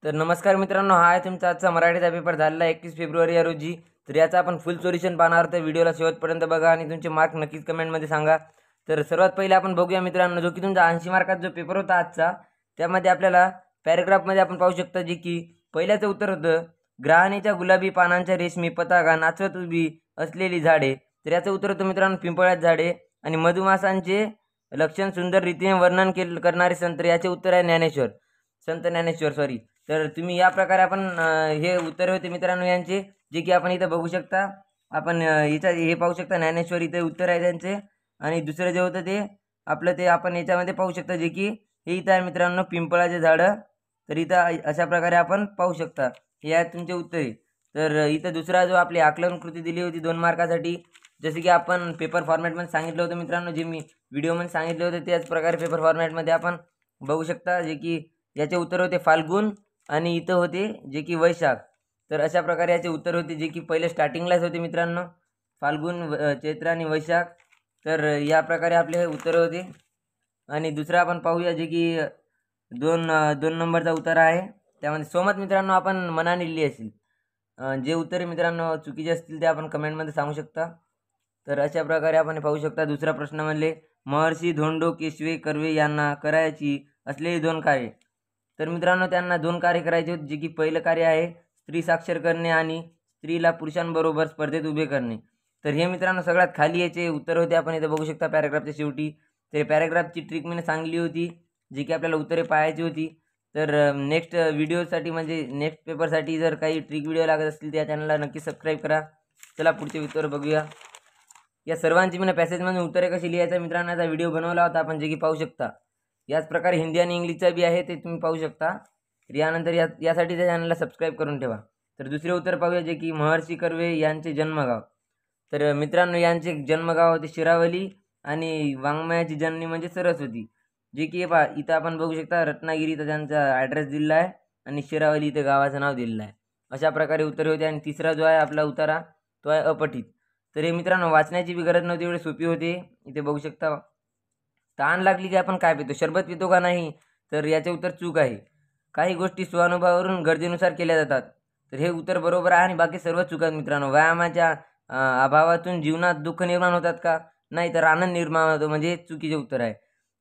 तर नमस्कार मित्रांनो, हा आहे तुमचा आजचा मराठीचा पेपर झालेला 21 फेब्रुवारी या रोजी. तर याचा आपण फुल सोल्युशन पाहणार आहोत. तर व्हिडिओला शेवटपर्यंत बघा आणि तुमचे मार्क नक्कीच कमेंटमध्ये सांगा. तर सर्वात पहिले आपण बघूया मित्रांनो, जो की तुमचा 80 मार्काचा जो पेपर होता आजचा, त्यामध्ये आपल्याला पॅरेग्राफमध्ये आपण पाहू शकता, जे की पहिल्याचं उत्तर होतं, ग्रहाणीच्या गुलाबी पानांच्या रेशमी पताका नाचवत उभी असलेली झाडे. तर याचं उत्तर होतं मित्रांनो, पिंपळात झाडे. आणि मधुमासांचे लक्षण सुंदर रीतीने वर्णन करणारे संत, याचे उत्तर आहे ज्ञानेश्वर, संत ज्ञानेश्वर सॉरी. तर तुम्ही या प्रकारे आपण हे उत्तर होते मित्रांनो यांचे, जे की आपण इथं बघू शकता. आपण याचं हे पाहू शकता, ज्ञानेश्वर इथे उत्तर आहे त्यांचे. आणि दुसरं जे होतं ते आपलं ते आपण याच्यामध्ये पाहू शकता, जे की हे इथं आहे मित्रांनो, पिंपळाचे झाडं. तर इथं अशा प्रकारे आपण पाहू शकता, हे आहेत तुमचे उत्तरे. तर इथं दुसरा जो आपली आकलन कृती दिली होती 2 मार्कासाठी, जसे की आपण पेपर फॉर्मॅटमध्ये सांगितलं होतं मित्रांनो, जे मी व्हिडिओमध्ये सांगितले होते त्याच प्रकारे पेपर फॉर्मॅटमध्ये आपण बघू शकता, जे की याचे उत्तर होते फाल्गुन आणि इथं होते जे की वैशाख. तर अशा प्रकारे याचे उत्तर होते, जे की पहिले स्टार्टिंगलाच होते मित्रांनो, फाल्गुन, चैत्र आणि वैशाख. तर या प्रकारे आपले हे उत्तर होते. आणि दुसरं आपण पाहूया, जे की दोन नंबरचा उत्तर आहे, त्यामध्ये सोमत मित्रांनो आपण मनाने लिहिली असेल. जे उत्तरे मित्रांनो चुकीचे असतील ते आपण कमेंटमध्ये सांगू शकता. तर अशा प्रकारे आपण हे पाहू शकता. दुसरा प्रश्न म्हणले, महर्षी धोंडो केशवे कर्वे यांना करायची असलेली 2 कार्ये. तर मित्रांनो त्यांना 2 कार्य करायचे होते, जे की पहिलं कार्य आहे स्त्री साक्षर करणे आणि स्त्रीला पुरुषांबरोबर स्पर्धेत उभे करणे. तर हे मित्रांनो सगळ्यात खाली याचे उत्तर होते, आपण इथं बघू शकता पॅराग्राफच्या शेवटी. तर पॅराग्राफची ट्रिक मी सांगली होती, जी की आपल्याला उत्तरे पाहायची होती. तर नेक्स्ट व्हिडिओसाठी म्हणजे नेक्स्ट पेपरसाठी जर काही ट्रिक व्हिडिओ लागत असतील तर या चॅनलला नक्की सबस्क्राईब करा. चला पुढचे उत्तर बघूया. या सर्वांची मी पॅसेजमध्ये उत्तरे कशी लिहायचं मित्रांनो याचा व्हिडिओ बनवला होता आपण, जे की पाहू शकता. याच प्रकारे हिंदी आणि इंग्लिशचा बी आहे, ते तुम्ही पाहू शकता. तर यानंतर यासाठी त्या चॅनलला सबस्क्राईब करून ठेवा. तर दुसरे उत्तर पाहूया, जे की महर्षी कर्वे यांचे जन्मगाव. तर मित्रांनो यांचे जन्मगाव होते शिरावली आणि वाङ्मयाची जननी म्हणजे सरस्वती. जे की पहा इथं आपण बघू शकता, रत्नागिरी इथं त्यांचा ॲड्रेस दिलेला आहे आणि शिरावली इथं गावाचं नाव दिलेलं आहे. अशा प्रकारे उत्तरे होते. आणि तिसरा जो आहे आपला उतारा, तो आहे अपठित. तर हे मित्रांनो वाचण्याची बी गरज नव्हती, एवढी सोपी होते. इथे बघू शकता, तहान लागली की आपण काय पितो, शरबत पितो का नाही. तर याचे उत्तर चूक आहे. काही गोष्टी स्वानुभवावरून गरजेनुसार केल्या जातात. तर हे उत्तर बरोबर आहे आणि बाकी सर्व चूक आहेत मित्रांनो. व्यायामाच्या अभावातून जीवनात दुःख निर्माण होतात का, नाही तर आनंद निर्माण होतो, म्हणजे चुकीचे उत्तर आहे.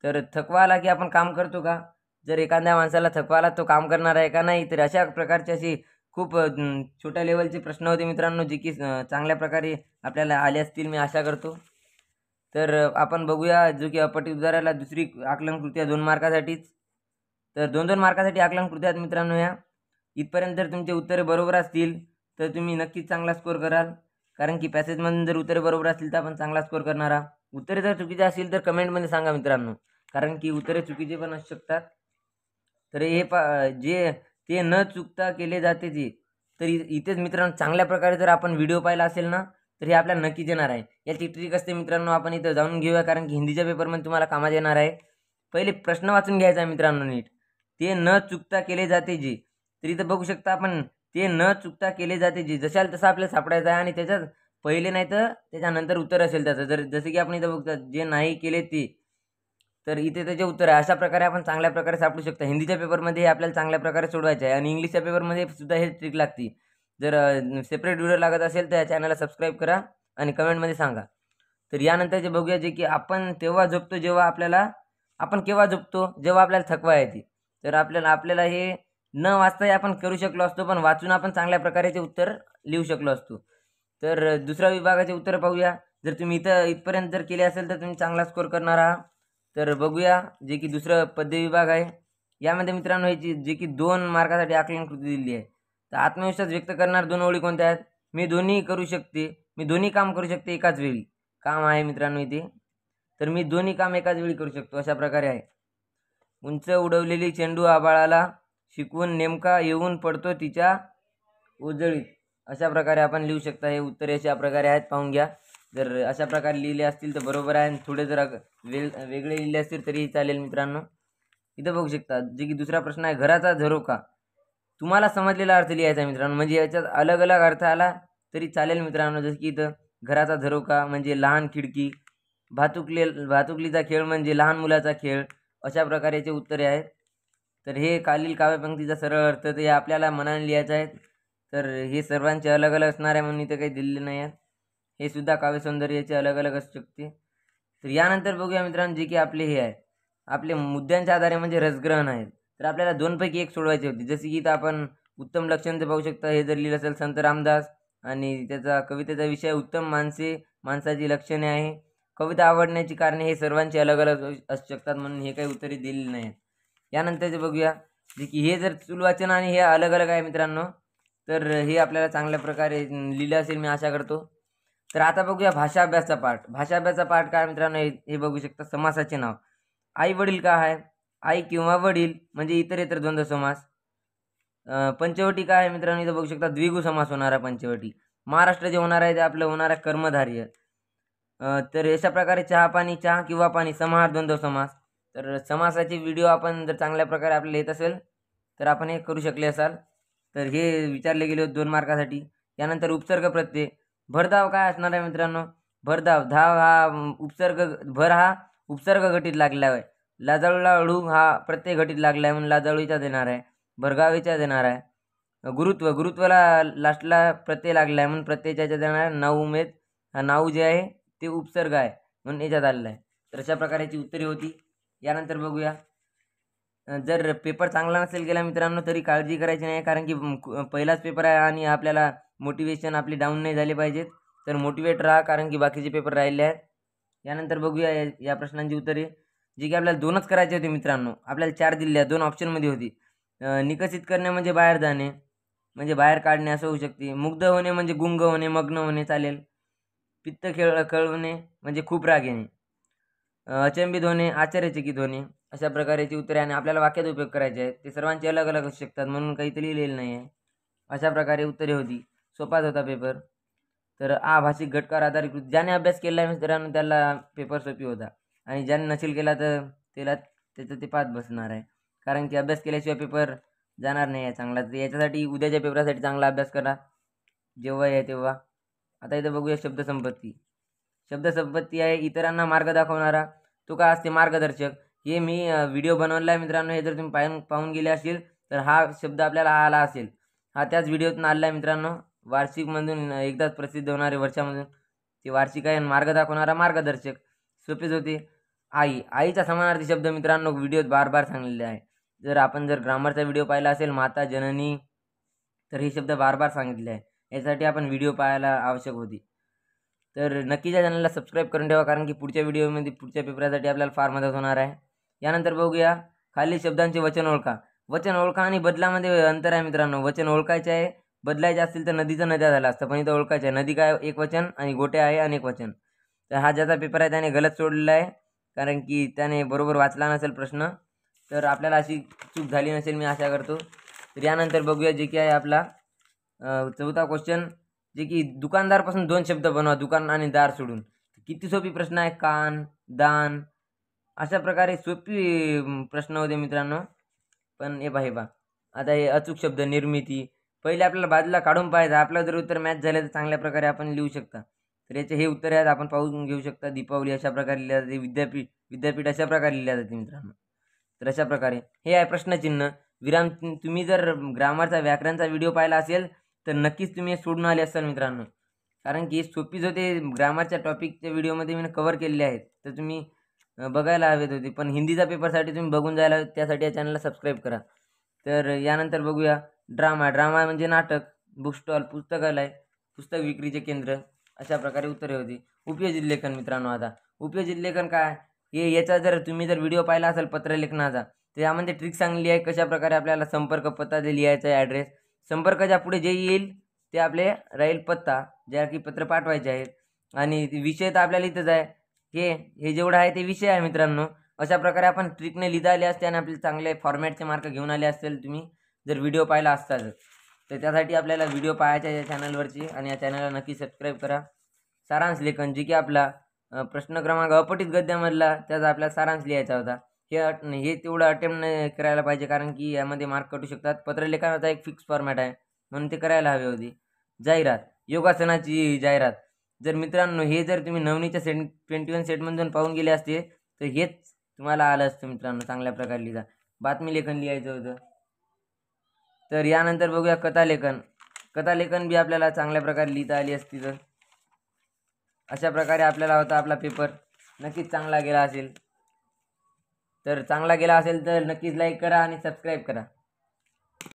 तर थकवा आला की आपण काम करतो का, जर एखाद्या माणसाला थकवा आला तो काम करणार आहे का नाही. तर अशा प्रकारचे असे खूप छोट्या लेवलचे प्रश्न होते मित्रांनो, जे की चांगल्या प्रकारे आपल्याला आले असतील, मी आशा करतो. तर आपण बघूया, जो की अपठित उताराला दुसरी आकलन कृती आहे 2 मार्कासाठीच. तर 2-2 मार्कासाठी आकलन कृती आहेत मित्रांनो या. इथपर्यंत जर तुमचे उत्तरे बरोबर असतील तर तुम्ही नक्कीच चांगला स्कोअर कराल, कारण की पॅसेजमधून जर उत्तरे बरोबर असतील तर आपण चांगला स्कोअर करणार आहात. उत्तरे जर चुकीचे असतील तर कमेंटमध्ये सांगा मित्रांनो, कारण की उत्तरे चुकीचे पण असू शकतात. तर हे जे ते न चुकता केले जाते ते. तर इथेच मित्रांनो चांगल्या प्रकारे जर आपण व्हिडिओ पाहिला असेल ना, तर हे आपल्याला नक्कीच येणार आहे. याची ट्रिक असते मित्रांनो, आपण इथं जाणून घेऊया, कारण की हिंदीच्या पेपरमध्ये तुम्हाला कामात येणार आहे. पहिले प्रश्न वाचून घ्यायचा आहे मित्रांनो नीट. ते न चुकता केले जाते जे. तर इथं बघू शकता आपण, ते न चुकता केले जाते जे, जशाला तसं आपल्याला सापडायचं आहे आणि त्याच्यात पहिले नाही तर त्याच्यानंतर उत्तर असेल त्याचं. जर जसे की आपण इथं बघतो, जे नाही केले ते, तर इथे त्याचे उत्तर आहे. अशा प्रकारे आपण चांगल्या प्रकारे सापडू शकता. हिंदीच्या पेपरमध्ये हे आपल्याला चांगल्या प्रकारे सोडवायचे आहे आणि इंग्लिशच्या पेपरमध्ये सुद्धा हे ट्रिक लागते. जर सेपरेट व्हिडिओ लागत असेल तर या चॅनलला सबस्क्राईब करा आणि कमेंटमध्ये सांगा. तर यानंतर जे बघूया, जे की आपण तेव्हा झोपतो जेव्हा आपल्याला, आपण केव्हा झोपतो, जेव्हा आपल्याला थकवा येते. तर आपल्याला हे न वाचताही आपण करू शकलो असतो, पण वाचून आपण चांगल्या प्रकारे ते उत्तर लिहू शकलो असतो. तर दुसऱ्या विभागाचे उत्तर पाहूया. जर तुम्ही इथपर्यंत जर केले असेल तर तुम्ही चांगला स्कोअर करणार आहात. तर बघूया, जे की दुसरं पद्य विभाग आहे. यामध्ये मित्रांनो ह्याची जे की 2 मार्कासाठी आकलन कृती दिली आहे. तर आत्मविश्वास व्यक्त करणार 2 ओळी कोणत्या आहेत, मी दोन्ही करू शकते, मी दोन्ही काम करू शकते एकाच वेळी. काम आहे मित्रांनो इथे. तर मी दोन्ही काम एकाच वेळी करू शकतो, अशा प्रकारे आहे. उंच उडवलेली चेंडू आभाळाला शिकवून नेमका येऊन पडतो तिच्या उजळीत. अशा प्रकारे आपण लिहू शकता. हे उत्तरे अशा प्रकारे आहेत, पाहून घ्या. जर अशा प्रकारे लिहिले असतील तर बरोबर आहे, आणि थोडे जर वेगळे लिहिले असतील तरीही चालेल मित्रांनो. इथं बघू शकता, जे की दुसरा प्रश्न आहे, घराचा झरोका. तुम्हाला समजलेला अर्थ लिहायचा आहे मित्रांनो, म्हणजे याच्यात अलग अलग अर्थ आला तरी चालेल मित्रांनो. जसं की इथं घराचा झरोका म्हणजे लहान खिडकी, भातुकलीचा खेळ म्हणजे लहान मुलाचा खेळ. अशा प्रकारे याचे उत्तरे आहेत. तर हे खालील काव्यपंक्तीचा सरळ अर्थ ते आपल्याला मनाने लिहायचं आहे. तर हे सर्वांचे अलग अलग असणार आहे म्हणून इथे काही दिलेले नाही आहेत. हे सुद्धा काव्यसौंदर्याचे अलग अलग असू शकते. तर यानंतर बघूया मित्रांनो, जे की आपले हे आहे आपले मुद्द्यांच्या आधारे म्हणजे रसग्रहण आहेत. तर आपल्याला 2पैकी 1 सोडवायची होती. जसे की इथं आपण उत्तम लक्षणचं पाहू शकता. हे जर लिहिलं असेल संत रामदास आणि त्याचा कवितेचा विषय उत्तम माणसे, माणसाची लक्षणे आहे. कविता आवडण्याची कारणे हे सर्वांची अलग अलग असू शकतात म्हणून हे काही उत्तरे दिलेली नाही. यानंतरचे बघूया, जे की हे जर चुलवाचन आणि हे अलग अलग आहे मित्रांनो. तर हे आपल्याला चांगल्या प्रकारे लिहिलं असेल मी आशा करतो. तर आता बघूया भाषा अभ्यासाचा पाठ. भाषा अभ्यासाचा पाठ काय मित्रांनो, हे बघू शकता. समासाचे नाव. आई वडील काय आहे? आई किंवा वडील म्हणजे इतर द्वंद्व समास. पंचवटी काय आहे मित्रांनो, इथं बघू शकता द्विगु समास होणारा पंचवटी. महाराष्ट्र जे होणार आहे ते आपलं होणार आहे कर्मधार्य. तर अशा प्रकारे चहा पाणी, चहा किंवा पाणी, समाहार द्वंद्व समास. तर समासाचे व्हिडिओ आपण जर चांगल्या प्रकारे आपल्याला येत असेल तर आपण हे करू शकले असाल. तर हे विचारले गेले होते 2 मार्कासाठी. यानंतर उपसर्ग प्रत्यय. भरधाव काय असणार आहे मित्रांनो? भरधाव, धाव हा उपसर्ग, भर हा उपसर्ग घटित लागला आहे. लाजाळूला ळू हा प्रत्यय घटित लागला आहे म्हणून लाजाळूचा देणार आहे. भरगावीचा देणार आहे. गुरुत्व, गुरुत्वाला लास्टला प्रत्यय लागला आहे म्हणून प्रत्ययाच्या देणार आहे. नाऊ उमेद, हा नाऊ जे आहे ते उपसर्ग आहे म्हणून याच्यात आलेला आहे. तर अशा प्रकारची उत्तरे होती. यानंतर बघूया, जर पेपर चांगला नसेल गेला मित्रांनो तरी काळजी करायची नाही, कारण की पहिलाच पेपर आहे आणि आपल्याला मोटिवेशन आपली डाऊन नाही झाले पाहिजेत. तर मोटिवेट राहा, कारण की बाकीचे पेपर राहिले आहेत. यानंतर बघूया या प्रश्नांची उत्तरे, जी की आपल्याला 2च करायचे होते मित्रांनो. आपल्याला 4 दिल्या, 2 ऑप्शनमध्ये होती. निकषित करणे म्हणजे बाहेर जाणे, म्हणजे बाहेर काढणे असं होऊ शकते. मुग्ध होणे म्हणजे गुंग होणे, मग्न होणे चालेल. पित्त कळवणे म्हणजे खूप राग येणे. अचंबित होणे, आश्चर्यचकित होणे. अशा प्रकारची उत्तरे आणि आपल्याला वाक्यात उपयोग करायचे आहेत. ते सर्वांचे अलग अलग असू शकतात म्हणून काही तरी लिहिलेलं नाही आहे. अशा प्रकारे उत्तरे होती. सोपाच होता पेपर. तर भाषिक घटकावर आधारित. ज्याने अभ्यास केला आहे मित्रांनो त्याला पेपर सोपी होता आणि ज्याने नसेल केला तर त्याला त्याचं ते पाठ बसणार आहे, कारण की अभ्यास केल्याशिवाय पेपर जाणार नाही आहे चांगला. तर याच्यासाठी उद्याच्या पेपरासाठी चांगला अभ्यास करा जेव्हा आहे तेव्हा. आता इथं बघूया शब्दसंपत्ती. शब्दसंपत्ती आहे इतरांना मार्ग दाखवणारा. तो काय असते? मार्गदर्शक. हे मी व्हिडिओ बनवला आहे मित्रांनो. हे जर तुम्ही पाहून गेले असेल तर हा शब्द आपल्याला आला असेल. हा त्याच व्हिडिओतून आलेला आहे मित्रांनो. वार्षिकमधून एकदाच प्रसिद्ध होणारे वर्षामधून ते वार्षिक आहे. मार्ग दाखवणारा मार्गदर्शक. सोपेच होते. आई, आईचा समानार्थी शब्द मित्रांनो व्हिडिओत बार बार सांगलेले आहे. जर ग्रामरचा व्हिडिओ पाहिला असेल माता, जननी, तर हे शब्द बार बार सांगितले आहे. यासाठी आपण व्हिडिओ पाहायला आवश्यक होती. तर नक्कीच या चॅनलला सबस्क्राईब करून ठेवा, कारण की पुढच्या व्हिडिओमध्ये पुढच्या पेपरासाठी आपल्याला फार मदत होणार आहे. यानंतर बघूया खालील शब्दांचे वचन ओळखा. वचन ओळखा आणि बदलामध्ये अंतर आहे मित्रांनो. वचन ओळखायचे आहे, बदलायचे असतील तर नदीचं नद्या झालं असतं, पण इथं ओळखायचं आहे. नदी काय एक वचन आणि गोटे आहे अनेक वचन. तर हा ज्याचा पेपर आहे त्याने गलत सोडलेला आहे, कारण की त्याने बरोबर वाचला नसेल प्रश्न. तर आपल्याला अशी चूक झाली नसेल मी आशा करतो. तर यानंतर बघूया जे की आहे आपला 4था क्वेश्चन, जे की दुकानदारपासून 2 शब्द बनवा, दुकान आणि दार सोडून. किती सोपी प्रश्न आहे. कान, दान, अशा प्रकारे सोपी प्रश्न होते मित्रांनो. पण हे पहा आता हे अचूक शब्द, निर्मिती. पहिले आपल्याला बाजूला काढून पाहायचं. आपलं जर उत्तर मॅच झालं तर चांगल्या प्रकारे आपण लिहू शकता. तर याचे हे उत्तर आहेत, आपण पाहून घेऊ शकता. दीपावली अशा प्रकारे लिहिल्या जाते. विद्यापीठ, विद्यापीठ अशा प्रकारे लिहिल्या जाते मित्रांनो. तर अशा प्रकारे हे आहे प्रश्नचिन्ह, विराम. तुम्ही जर ग्रामरचा, व्याकरणचा व्हिडिओ पाहिला असेल तर नक्कीच तुम्ही हे सोडून आले असाल मित्रांनो, कारण की सोपीच होते. ग्रामरच्या टॉपिकच्या व्हिडिओमध्ये मी कव्हर केलेले आहेत, तर तुम्ही बघायला हवेत होते. पण हिंदीचा पेपरसाठी तुम्ही बघून जायला हवेत, त्यासाठी या चॅनलला सबस्क्राईब करा. तर यानंतर बघूया ड्रामा. ड्रामा म्हणजे नाटक. बुक स्टॉल, पुस्तकालय, पुस्तक विक्रीचे केंद्र. अशा प्रकारे उत्तरे होती. उपयोजित लेखन मित्रांनो. आता उपयोजित लेखन काय हे, याचा जर तुम्ही व्हिडिओ पाहिला असेल पत्रलेखनाचा, तर यामध्ये ट्रिक सांगली आहे कशा प्रकारे आपल्याला संपर्क पत्ता ते लिहायचा आहे, ॲड्रेस. संपर्काच्या पुढे जे येईल ते आपले राहील पत्ता, ज्या की पत्र पाठवायचे आहेत. आणि विषय तर आपल्याला इथंच आहे. हे जेवढं आहे ते विषय आहे मित्रांनो. अशा प्रकारे आपण ट्रिकने लिहिता आले असते आणि आपले चांगले फॉर्मॅटचे मार्क घेऊन आले असतील तुम्ही जर व्हिडिओ पाहिला असता तर त्यासाठी आपल्याला व्हिडिओ पाहायचा या चॅनलवरची, आणि या चॅनलला नक्की सबस्क्राईब करा. सारांश लेखन, जे की आपला प्रश्न क्रमांक अपठित गद्यामधला त्याचा आपल्याला सारांश लिहायचा होता. हे तेवढं अटेम्प्ट नाही करायला पाहिजे, कारण की यामध्ये मार्क कटू शकतात. पत्रलेखनाचा एक फिक्स फॉर्मॅट आहे म्हणून ते करायला हवे होते. जाहिरात, योगासनाची जाहिरात. जर मित्रांनो हे जर तुम्ही नवनीच्या 21 सेटमधून पाहून गेले असते तर हेच तुम्हाला आलं असतं मित्रांनो. चांगल्या प्रकारे लिहा. बातमी लेखन लिहायचं होतं. तर यानंतर बघूया कथालेखन. कथालेखन बी आपल्याला चांगल्या प्रकारे लिहिता आली असती. तर अशा प्रकारे आपल्याला होता आपला पेपर. नक्कीच चांगला गेला असेल. तर चांगला गेला असेल तर नक्कीच लाईक करा आणि सबस्क्राईब करा.